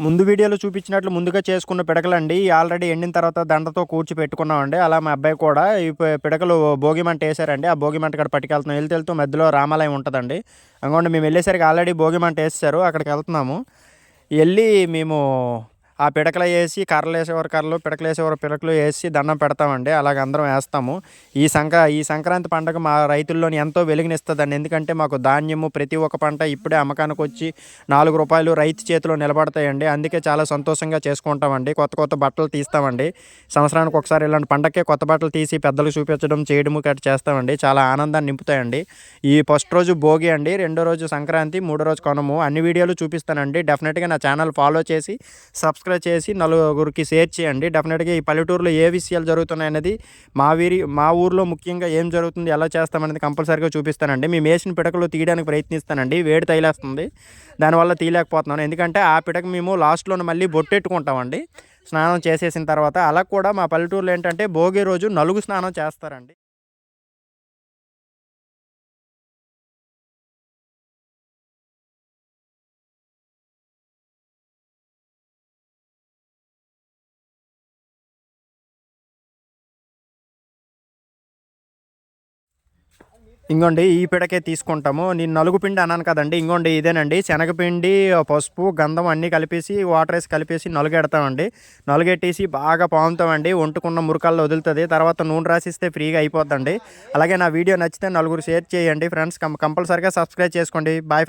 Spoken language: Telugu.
ముందు వీడియోలో చూపించినట్లు ముందుగా చేసుకున్న పిడకలండి ఆల్రెడీ ఎండిన తర్వాత దండతో కూర్చి పెట్టుకున్నామండి. అలా మా అబ్బాయి కూడా ఈ పిడకలు భోగి మంట వేసారండి. ఆ భోగి మంట కాడ పట్టుకెళ్తున్నాం. వెళ్తూ మధ్యలో రామాలయం ఉంటుందండి. అందుకోండి మేము వెళ్ళేసరికి ఆల్రెడీ భోగి మంట వేసేసారు. అక్కడికి వెళ్తున్నాము. వెళ్ళి మేము ఆ పిడకలు వేసి కర్రలు వేసేవారు కర్రలు, పిడకలు వేసేవారు పిడకలు వేసి దండం పెడతామండి. అలాగ అందరం వేస్తాము. ఈ సంక్రాంతి పండుగ మా రైతుల్లోని ఎంతో వెలుగునిస్తుందండి. ఎందుకంటే మాకు ధాన్యము ప్రతి ఒక్క పంట ఇప్పుడే అమ్మకానికి వచ్చి ₹4 రైతు చేతిలో నిలబడతాయండి. అందుకే చాలా సంతోషంగా చేసుకుంటామండి. కొత్త కొత్త బట్టలు తీస్తామండి. సంవత్సరానికి ఒకసారి ఇలాంటి పండగకే కొత్త బట్టలు తీసి పెద్దలకు చూపించడం చేయడము గట్రా చేస్తామండి. చాలా ఆనందాన్ని నింపుతాయండి. ఈ ఫస్ట్ రోజు భోగి అండి, రెండో రోజు సంక్రాంతి, మూడో రోజు కనుమ. అన్ని వీడియోలు చూపిస్తానండి. డెఫినెట్గా నా ఛానల్ ఫాలో చేసి సబ్స్క్రైబ్ చేసి నలుగురికి షేర్ చేయండి. డెఫినెట్గా ఈ పల్లెటూరులో ఏ విషయాలు జరుగుతున్నాయనేది మా ఊర్లో ముఖ్యంగా ఏం జరుగుతుంది, ఎలా చేస్తామనేది కంపల్సరీగా చూపిస్తానండి. మేము వేసిన పిడకలు తీయడానికి ప్రయత్నిస్తానండి. వేడి తగిలేస్తుంది, దానివల్ల తీయలేకపోతున్నాను. ఎందుకంటే ఆ పిడక మేము లాస్ట్లోనే మళ్ళీ బొట్టెట్టుకుంటామండి స్నానం చేసేసిన తర్వాత. అలా కూడా మా పల్లెటూరులో ఏంటంటే భోగి రోజు నలుగు స్నానం చేస్తారండి. ఇంగోండి ఈ పిడకే తీసుకుంటాము. నేను నలుగు పిండి అన్నాను కదండి, ఇంగోండి ఇదేనండి. శనగపిండి, పసుపు, గంధం అన్నీ కలిపేసి వాటర్ వేసి కలిపేసి నలుగెడతామండి. నలుగెట్టేసి బాగా పాముతామండి. వంటుకున్న మురికల్లో వదులుతుంది. తర్వాత నూనె రాసిస్తే ఫ్రీగా అయిపోద్దండి. అలాగే నా వీడియో నచ్చితే నలుగురు షేర్ చేయండి ఫ్రెండ్స్. కంపల్సరీగా సబ్స్క్రైబ్ చేసుకోండి. బాయ్.